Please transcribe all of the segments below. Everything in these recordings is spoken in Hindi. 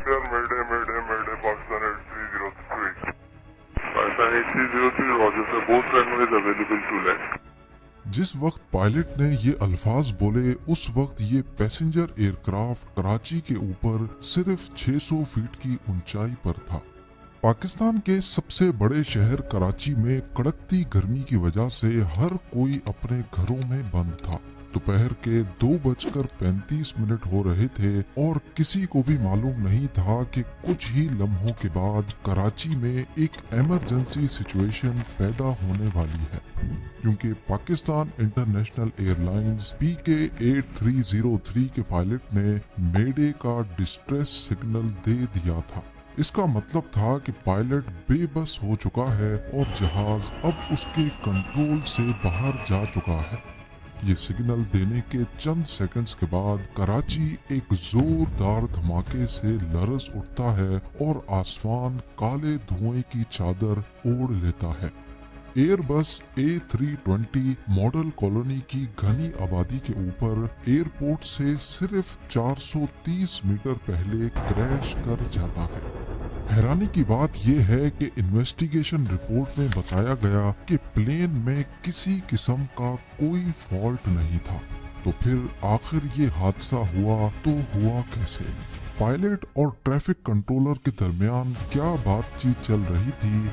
यार mayday Pakistan 8303 Pakistan 8303 roger sir both runways available to land. जिस वक्त पायलट ने ये अल्फाज बोले उस वक्त ये पैसेंजर एयरक्राफ्ट कराची के ऊपर सिर्फ 600 फीट की ऊंचाई पर था। पाकिस्तान के सबसे बड़े शहर कराची में कड़कती गर्मी की वजह से हर कोई अपने घरों में बंद था। दोपहर के 2:35 हो रहे थे और किसी को भी मालूम नहीं था कि कुछ ही लम्हों के बाद कराची में एक इमरजेंसी सिचुएशन पैदा होने वाली है, क्योंकि पाकिस्तान इंटरनेशनल एयरलाइंस PK 8303 के पायलट ने मेडे का डिस्ट्रेस सिग्नल दे दिया था। इसका मतलब था कि पायलट बेबस हो चुका है और जहाज अब उसके कंट्रोल से बाहर जा चुका है। ये सिग्नल देने के चंद सेकंड्स के बाद कराची एक जोरदार धमाके से लरस उठता है और आसमान काले धुएं की चादर ओढ़ लेता है। एयरबस A320 मॉडल कॉलोनी की घनी आबादी के ऊपर एयरपोर्ट से सिर्फ 430 मीटर पहले क्रैश कर जाता है। हैरानी की बात यह है कि इन्वेस्टिगेशन रिपोर्ट में बताया गया कि प्लेन में किसी किस्म का कोई फॉल्ट नहीं था। तो फिर आखिर ये हादसा हुआ तो हुआ कैसे? पायलट और ट्रैफिक कंट्रोलर के दरमियान क्या बातचीत चल रही थी?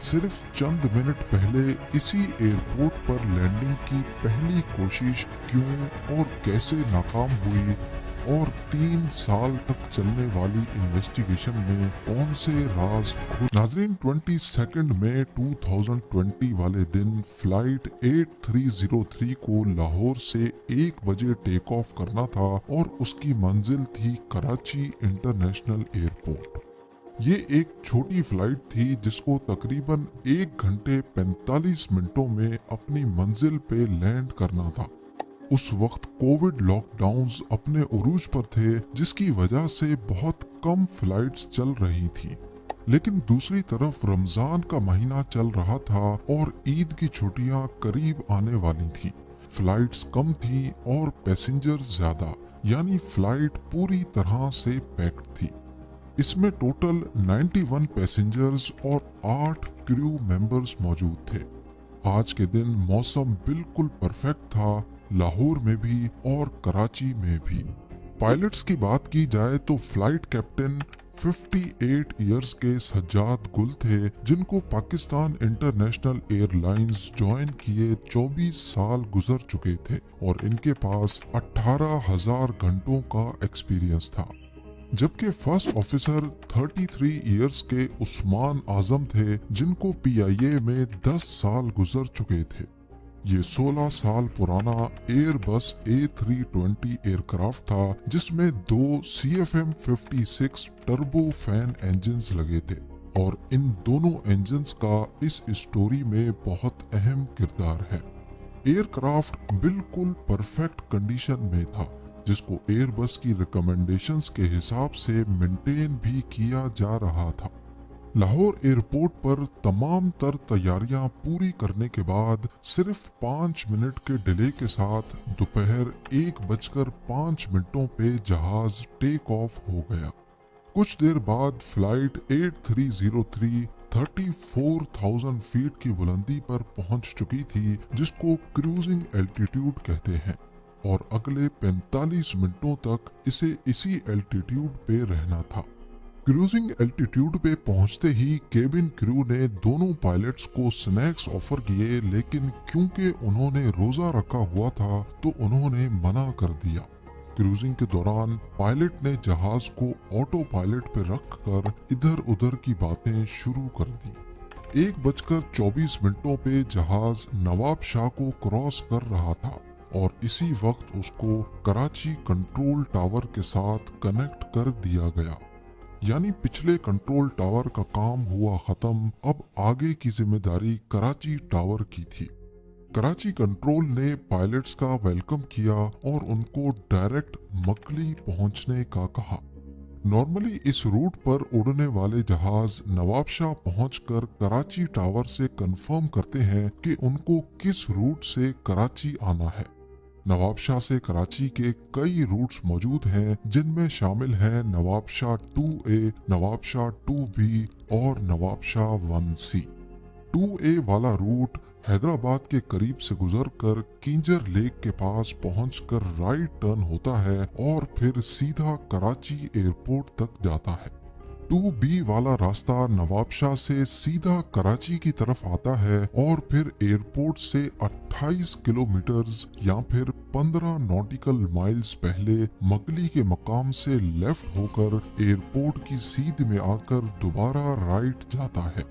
सिर्फ चंद मिनट पहले इसी एयरपोर्ट पर लैंडिंग की पहली कोशिश क्यों और कैसे नाकाम हुई और 3 साल तक चलने वाली इन्वेस्टिगेशन में कौन से राज खुले? नाजरीन, 22 मई 2020 वाले दिन फ्लाइट 8303 को लाहौर से 1 बजे टेक ऑफ करना था और उसकी मंजिल थी कराची इंटरनेशनल एयरपोर्ट। ये एक छोटी फ्लाइट थी जिसको तकरीबन 1 घंटे 45 मिनटों में अपनी मंजिल पे लैंड करना था। उस वक्त कोविड लॉकडाउन्स अपने उरूज पर थे, जिसकी वजह से बहुत कम फ्लाइट्स चल रही थी। लेकिन दूसरी तरफ रमजान का महीना चल रहा था और ईद की छुट्टियां करीब आने वाली थी। फ्लाइट्स कम थी और पैसेंजर्स ज्यादा, यानी फ्लाइट पूरी तरह से पैक्ड थी। इसमें टोटल 91 पैसेंजर्स और 8 क्रू मेंबर्स मौजूद थे। आज के दिन मौसम बिल्कुल परफेक्ट था, लाहौर में भी और कराची में भी। पायलट्स की बात की जाए तो फ्लाइट कैप्टन 58 इयर्स के सज्जाद गुल थे, जिनको पाकिस्तान इंटरनेशनल एयरलाइंस ज्वाइन किए 24 साल गुजर चुके थे और इनके पास 18,000 घंटों का एक्सपीरियंस था। जबकि फर्स्ट ऑफिसर 33 इयर्स के उस्मान आजम थे, जिनको PIA में 10 साल गुजर चुके थे। ये 16 साल पुराना एयरबस A320 एयरक्राफ्ट था, जिसमें 2 CFM56 टर्बो फैन इंजन्स लगे थे और इन दोनों इंजन्स का इस स्टोरी में बहुत अहम किरदार है। एयरक्राफ्ट बिल्कुल परफेक्ट कंडीशन में था, जिसको एयरबस की रिकमेंडेशंस के हिसाब से मेंटेन भी किया जा रहा था। लाहौर एयरपोर्ट पर तमाम तर तैयारियां पूरी करने के बाद सिर्फ 5 मिनट के डिले के साथ दोपहर 1:05 पे जहाज टेक ऑफ हो गया। कुछ देर बाद फ्लाइट 8303 34,000 फीट की बुलंदी पर पहुंच चुकी थी, जिसको क्रूजिंग एल्टीट्यूड कहते हैं, और अगले 45 मिनटों तक इसे इसी एल्टीट्यूड पे रहना था। क्रूजिंग एल्टीट्यूड पे पहुंचते ही केबिन क्रू ने दोनों पायलट्स को स्नैक्स ऑफर किए, लेकिन क्योंकि उन्होंने रोजा रखा हुआ था तो उन्होंने मना कर दिया। क्रूजिंग के दौरान पायलट ने जहाज को ऑटो पायलट पे रखकर इधर उधर की बातें शुरू कर दी। 1:24 पे जहाज नवाब शाह को क्रॉस कर रहा था और इसी वक्त उसको कराची कंट्रोल टावर के साथ कनेक्ट कर दिया गया। यानी पिछले कंट्रोल टावर का काम हुआ खत्म, अब आगे की जिम्मेदारी कराची टावर की थी। कराची कंट्रोल ने पायलट्स का वेलकम किया और उनको डायरेक्ट मकली पहुंचने का कहा। नॉर्मली इस रूट पर उड़ने वाले जहाज नवाबशाह पहुंचकर कराची टावर से कंफर्म करते हैं कि उनको किस रूट से कराची आना है। नवाबशाह से कराची के कई रूट्स मौजूद हैं, जिनमें शामिल हैं नवाबशाह 2A, नवाबशाह 2B और नवाबशाह 1C। 2A वाला रूट हैदराबाद के करीब से गुजरकर किंजर लेक के पास पहुंचकर राइट टर्न होता है और फिर सीधा कराची एयरपोर्ट तक जाता है। 2B वाला रास्ता नवाबशाह से सीधा कराची की तरफ आता है और फिर एयरपोर्ट से 28 किलोमीटर्स या फिर 15 नॉटिकल माइल्स पहले मकली के मकाम से लेफ्ट होकर एयरपोर्ट की सीध में आकर दोबारा राइट जाता है।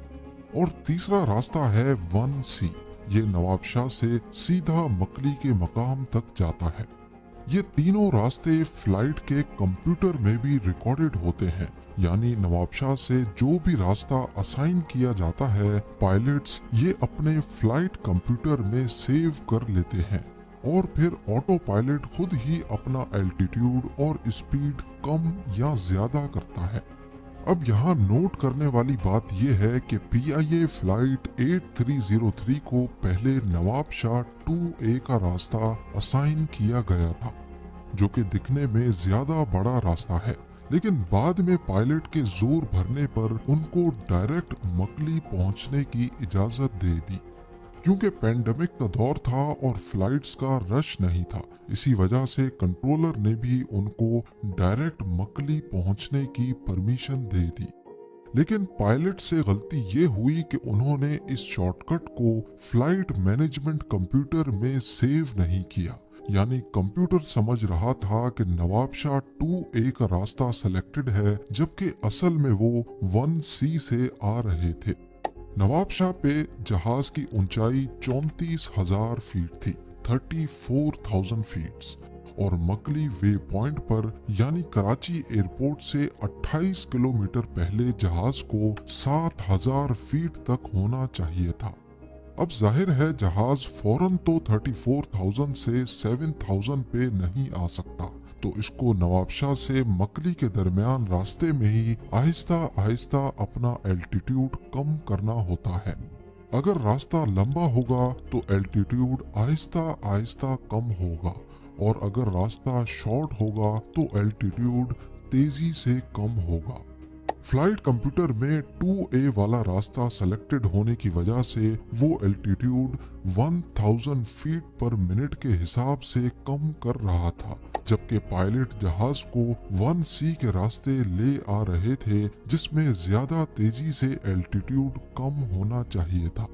और तीसरा रास्ता है 1C। ये नवाबशाह से सीधा मकली के मकाम तक जाता है। ये तीनों रास्ते फ्लाइट के कंप्यूटर में भी रिकॉर्डेड होते हैं, यानी नवाबशाह से जो भी रास्ता असाइन किया जाता है, पायलट्स ये अपने फ्लाइट कंप्यूटर में सेव कर लेते हैं और फिर ऑटो पायलट खुद ही अपना एल्टीट्यूड और स्पीड कम या ज्यादा करता है। अब यहाँ नोट करने वाली बात यह है कि PIA फ्लाइट 8303 को पहले नवाबशाह 2A का रास्ता असाइन किया गया था, जो कि दिखने में ज्यादा बड़ा रास्ता है, लेकिन बाद में पायलट के जोर भरने पर उनको डायरेक्ट मकली पहुंचने की इजाजत दे दी। क्योंकि पेंडेमिक का दौर था और फ्लाइट्स का रश नहीं था, इसी वजह से कंट्रोलर ने भी उनको डायरेक्ट मकली पहुंचने की परमिशन दे दी। लेकिन पायलट से गलती ये हुई कि उन्होंने इस शॉर्टकट को फ्लाइट मैनेजमेंट कंप्यूटर में सेव नहीं किया, यानी कंप्यूटर समझ रहा था कि नवाबशाह 2A का रास्ता सिलेक्टेड है, जबकि असल में वो 1C से आ रहे थे। नवाबशाह पे जहाज की ऊंचाई 34,000 फीट थी, 34,000 फीट्स, और मकली वे पॉइंट पर यानी कराची एयरपोर्ट से 28 किलोमीटर पहले जहाज को 7,000 फीट तक होना चाहिए था। अब जाहिर है जहाज फौरन तो 34,000 से 7,000 पे नहीं आ सकता, तो इसको नवाबशाह से मकली के दरमियान रास्ते में ही आहिस्ता आहिस्ता अपना एल्टीट्यूड कम करना होता है। अगर रास्ता लंबा होगा तो एल्टीट्यूड आहिस्ता आहिस्ता कम होगा, और अगर रास्ता शॉर्ट होगा तो एल्टीट्यूड तेजी से कम होगा। फ्लाइट कंप्यूटर में 2A वाला रास्ता सेलेक्टेड होने की वजह से वो एल्टीट्यूड 1000 फीट पर मिनट के हिसाब से कम कर रहा था, जबकि पायलट जहाज को 1C के रास्ते ले आ रहे थे, जिसमें ज्यादा तेजी से एल्टीट्यूड कम होना चाहिए था।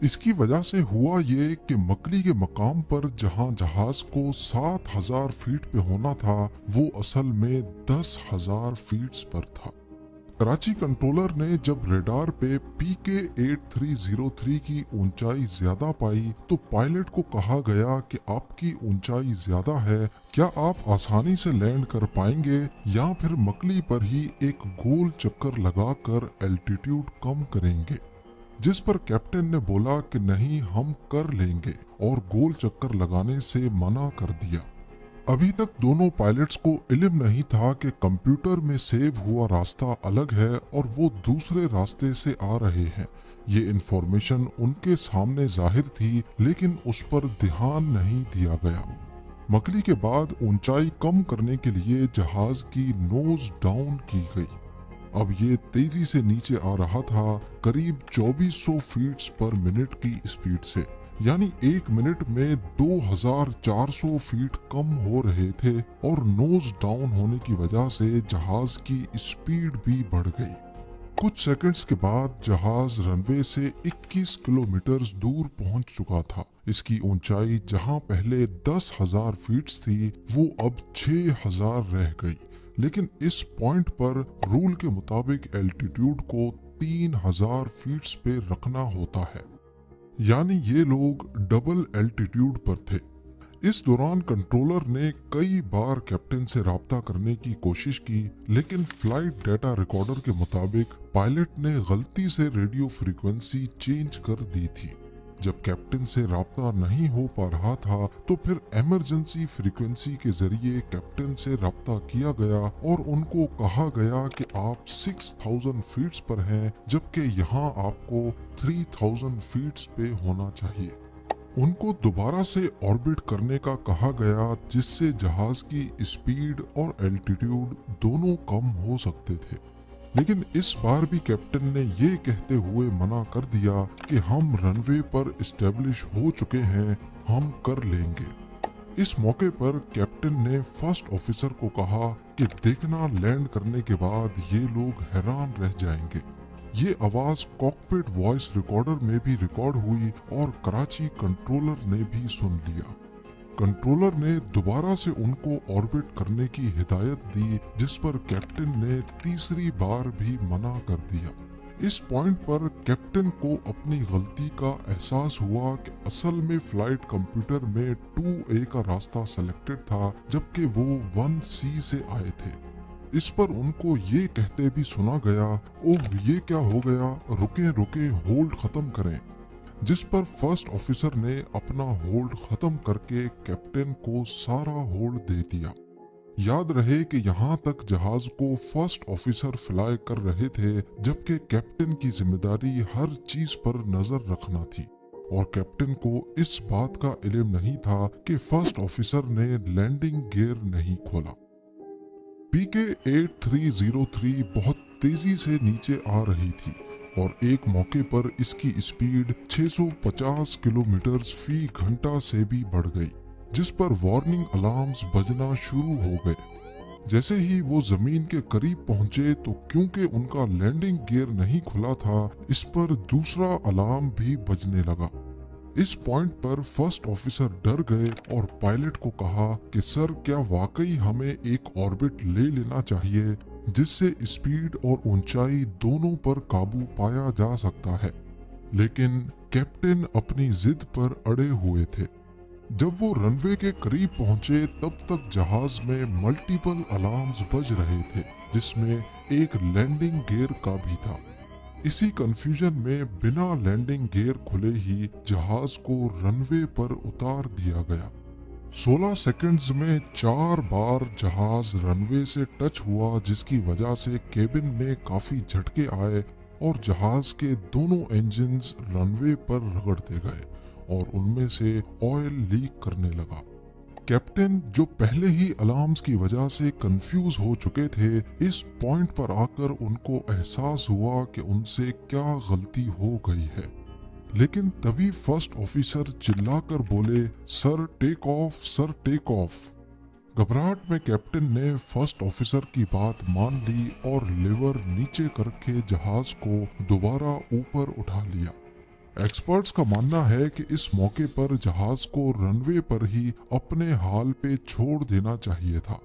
इसकी वजह से हुआ ये कि मकली के मकाम पर जहां जहाज को 7,000 फीट पे होना था, वो असल में 10,000 फीट पर था। कराची कंट्रोलर ने जब रेडार पे PK 8303 की ऊंचाई ज्यादा पाई, तो पायलट को कहा गया कि आपकी ऊंचाई ज्यादा है, क्या आप आसानी से लैंड कर पाएंगे या फिर मकली पर ही एक गोल चक्कर लगाकर एल्टीट्यूड कम करेंगे। जिस पर कैप्टन ने बोला कि नहीं, हम कर लेंगे, और गोल चक्कर लगाने से मना कर दिया। अभी तक दोनों पायलट्स को इल्म नहीं था कि कंप्यूटर में सेव हुआ रास्ता अलग है और वो दूसरे रास्ते से आ रहे हैं। ये इंफॉर्मेशन उनके सामने जाहिर थी, लेकिन उस पर ध्यान नहीं दिया गया। मकली के बाद ऊंचाई कम करने के लिए जहाज की नोज डाउन की गई। अब ये तेजी से नीचे आ रहा था, करीब 2400 फीट पर मिनट की स्पीड से, यानी एक मिनट में 2400 फीट कम हो रहे थे, और नोज डाउन होने की वजह से जहाज की स्पीड भी बढ़ गई। कुछ सेकंड्स के बाद जहाज रनवे से 21 किलोमीटर दूर पहुंच चुका था। इसकी ऊंचाई जहां पहले 10,000 फीट थी, वो अब 6,000 रह गई। लेकिन इस पॉइंट पर रूल के मुताबिक एल्टीट्यूड को 3,000 फीट पे रखना होता है, यानी ये लोग डबल एल्टीट्यूड पर थे। इस दौरान कंट्रोलर ने कई बार कैप्टन से राब्ता करने की कोशिश की, लेकिन फ्लाइट डाटा रिकॉर्डर के मुताबिक पायलट ने गलती से रेडियो फ्रीक्वेंसी चेंज कर दी थी। जब कैप्टन से राब्ता नहीं हो पा रहा था, तो फिर इमरजेंसी फ्रीक्वेंसी के जरिए कैप्टन से राब्ता किया गया और उनको कहा गया कि आप 6,000 फीट पर हैं, जबकि यहाँ आपको 3,000 फीट पे होना चाहिए। उनको दोबारा से ऑर्बिट करने का कहा गया, जिससे जहाज की स्पीड और एल्टीट्यूड दोनों कम हो सकते थे। लेकिन इस बार भी कैप्टन ने ये कहते हुए मना कर दिया कि हम रनवे पर एस्टेब्लिश हो चुके हैं, हम कर लेंगे। इस मौके पर कैप्टन ने फर्स्ट ऑफिसर को कहा कि देखना, लैंड करने के बाद ये लोग हैरान रह जाएंगे। ये आवाज कॉकपिट वॉइस रिकॉर्डर में भी रिकॉर्ड हुई और कराची कंट्रोलर ने भी सुन लिया। कंट्रोलर ने दोबारा से उनको ऑर्बिट करने की हिदायत दी, जिस पर कैप्टन ने तीसरी बार भी मना कर दिया। इस पॉइंट पर कैप्टन को अपनी गलती का एहसास हुआ कि असल में फ्लाइट कंप्यूटर में 2A का रास्ता सेलेक्टेड था, जबकि वो 1C से आए थे। इस पर उनको ये कहते भी सुना गया, ओह ये क्या हो गया, रुके रुके, होल्ड खत्म करें। जिस पर फर्स्ट ऑफिसर ने अपना होल्ड खत्म करके कैप्टन को सारा होल्ड दे दिया। याद रहे कि यहाँ तक जहाज को फर्स्ट ऑफिसर फ्लाई कर रहे थे, जबकि कैप्टन की जिम्मेदारी हर चीज पर नजर रखना थी, और कैप्टन को इस बात का इल्म नहीं था कि फर्स्ट ऑफिसर ने लैंडिंग गियर नहीं खोला। PK-8303 बहुत तेजी से नीचे आ रही थी और एक मौके पर इसकी स्पीड 650 किलोमीटर फी घंटा से भी बढ़ गई, जिस पर वार्निंग अलार्म्स बजना शुरू हो गए। जैसे ही वो जमीन के करीब पहुंचे तो क्योंकि उनका लैंडिंग गियर नहीं खुला था, इस पर दूसरा अलार्म भी बजने लगा। इस पॉइंट पर फर्स्ट ऑफिसर डर गए और पायलट को कहा कि सर, क्या वाकई हमें एक ऑर्बिट ले लेना चाहिए जिससे स्पीड और ऊंचाई दोनों पर काबू पाया जा सकता है। लेकिन कैप्टन अपनी जिद पर अड़े हुए थे। जब वो रनवे के करीब पहुंचे तब तक जहाज में मल्टीपल अलार्म्स बज रहे थे, जिसमें एक लैंडिंग गियर का भी था। इसी कंफ्यूजन में बिना लैंडिंग गियर खुले ही जहाज को रनवे पर उतार दिया गया। 16 सेकंड्स में 4 बार जहाज रनवे से टच हुआ, जिसकी वजह से केबिन में काफी झटके आए और जहाज के दोनों इंजन्स रनवे पर रगड़ते गए और उनमें से ऑयल लीक करने लगा। कैप्टन, जो पहले ही अलार्म्स की वजह से कंफ्यूज हो चुके थे, इस पॉइंट पर आकर उनको एहसास हुआ कि उनसे क्या गलती हो गई है। लेकिन तभी फर्स्ट ऑफिसर चिल्लाकर बोले, sir take off, sir take off. घबराहट में कैप्टन ने फर्स्ट ऑफिसर की बात मान ली और लिवर नीचे करके जहाज को दोबारा ऊपर उठा लिया। एक्सपर्ट्स का मानना है कि इस मौके पर जहाज को रनवे पर ही अपने हाल पे छोड़ देना चाहिए था।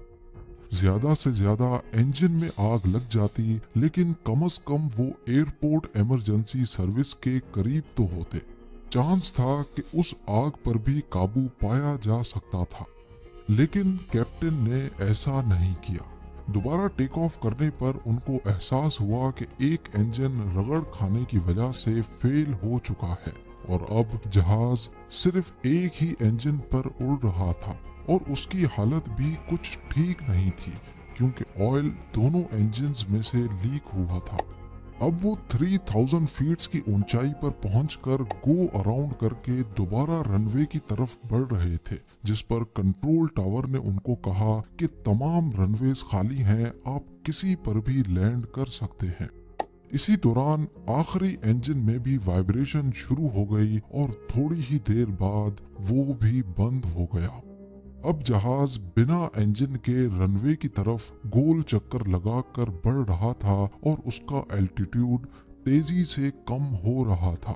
ज्यादा से ज्यादा इंजन में आग लग जाती, लेकिन कम से कम वो एयरपोर्ट इमरजेंसी सर्विस के करीब तो होते। चांस था कि उस आग पर भी काबू पाया जा सकता था, लेकिन कैप्टन ने ऐसा नहीं किया। दोबारा टेक ऑफ करने पर उनको एहसास हुआ कि एक इंजन रगड़ खाने की वजह से फेल हो चुका है और अब जहाज सिर्फ एक ही इंजन पर उड़ रहा था और उसकी हालत भी कुछ ठीक नहीं थी, क्योंकि ऑयल दोनों इंजन्स में से लीक हुआ था। अब वो 3000 फीट की ऊंचाई पर पहुंचकर गो अराउंड करके दोबारा रनवे की तरफ बढ़ रहे थे, जिस पर कंट्रोल टावर ने उनको कहा कि तमाम रनवेज खाली हैं, आप किसी पर भी लैंड कर सकते हैं। इसी दौरान आखिरी इंजन में भी वाइब्रेशन शुरू हो गई और थोड़ी ही देर बाद वो भी बंद हो गया। अब जहाज बिना इंजन के रनवे की तरफ गोल चक्कर लगाकर बढ़ रहा था और उसका एल्टीट्यूड तेजी से कम हो रहा था।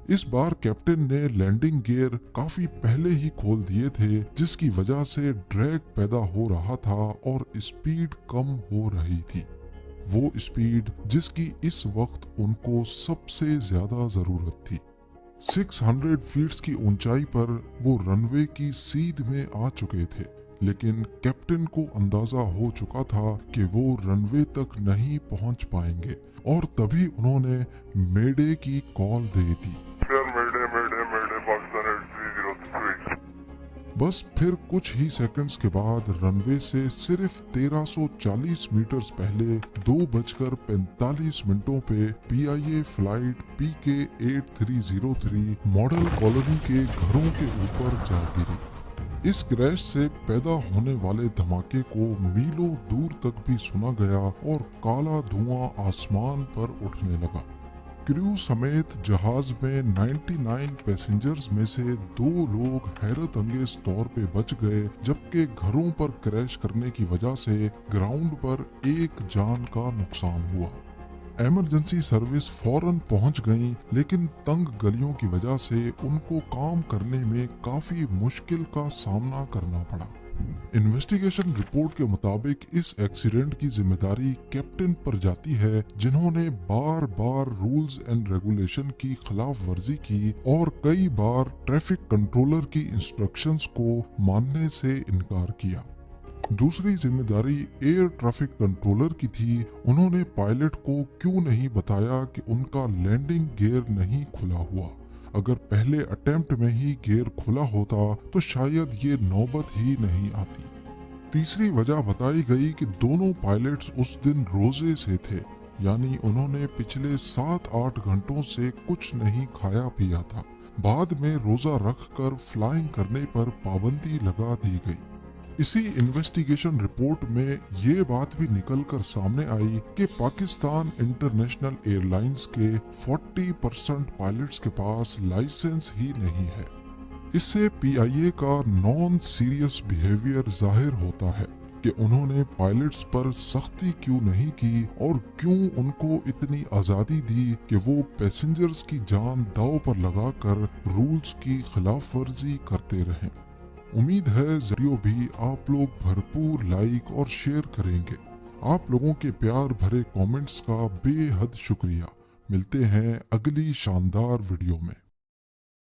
इस बार कैप्टन ने लैंडिंग गियर काफी पहले ही खोल दिए थे, जिसकी वजह से ड्रैग पैदा हो रहा था और स्पीड कम हो रही थी। वो स्पीड जिसकी इस वक्त उनको सबसे ज्यादा जरूरत थी। 600 फीट की ऊंचाई पर वो रनवे की सीध में आ चुके थे, लेकिन कैप्टन को अंदाजा हो चुका था कि वो रनवे तक नहीं पहुंच पाएंगे और तभी उन्होंने मेडे की कॉल दे दी। मेडे मेडे मेडे पाकिस्तान 8303। बस फिर कुछ ही सेकंड्स के बाद रनवे से सिर्फ 1340 मीटर्स पहले 2:45 पे PIA flight PK 8303 model colony के घरों के ऊपर जा गिरी। इस क्रैश से पैदा होने वाले धमाके को मीलों दूर तक भी सुना गया और काला धुआं आसमान पर उठने लगा। क्रू समेत जहाज में 99 पैसेंजर्स में से 2 लोग हैरत अंगेज तौर पे बच गए, जबकि घरों पर क्रैश करने की वजह से ग्राउंड पर एक जान का नुकसान हुआ। इमरजेंसी सर्विस फौरन पहुंच गई, लेकिन तंग गलियों की वजह से उनको काम करने में काफी मुश्किल का सामना करना पड़ा। इन्वेस्टिगेशन रिपोर्ट के मुताबिक इस एक्सीडेंट की जिम्मेदारी कैप्टन पर जाती है, जिन्होंने बार बार रूल्स एंड रेगुलेशन की खिलाफ वर्जी की और कई बार ट्रैफिक कंट्रोलर की इंस्ट्रक्शंस को मानने से इनकार किया। दूसरी जिम्मेदारी एयर ट्रैफिक कंट्रोलर की थी। उन्होंने पायलट को क्यों नहीं बताया कि उनका लैंडिंग गियर नहीं खुला हुआ। अगर पहले अटेम्प्ट में ही गियर खुला होता तो शायद ये नौबत ही नहीं आती। तीसरी वजह बताई गई कि दोनों पायलट्स उस दिन रोजे से थे, यानी उन्होंने पिछले 7-8 घंटों से कुछ नहीं खाया पिया था। बाद में रोजा रखकर फ्लाइंग करने पर पाबंदी लगा दी गई। इसी इन्वेस्टिगेशन रिपोर्ट में ये बात भी निकलकर सामने आई कि पाकिस्तान इंटरनेशनल एयरलाइंस के 40% पायलट्स के पास लाइसेंस ही नहीं है। इससे PIA का नॉन सीरियस बिहेवियर जाहिर होता है कि उन्होंने पायलट्स पर सख्ती क्यों नहीं की और क्यों उनको इतनी आज़ादी दी कि वो पैसेंजर्स की जान दांव पर लगाकर रूल्स की खिलाफ वर्जी करते रहें। उम्मीद है वीडियो भी आप लोग भरपूर लाइक और शेयर करेंगे। आप लोगों के प्यार भरे कमेंट्स का बेहद शुक्रिया। मिलते हैं अगली शानदार वीडियो में।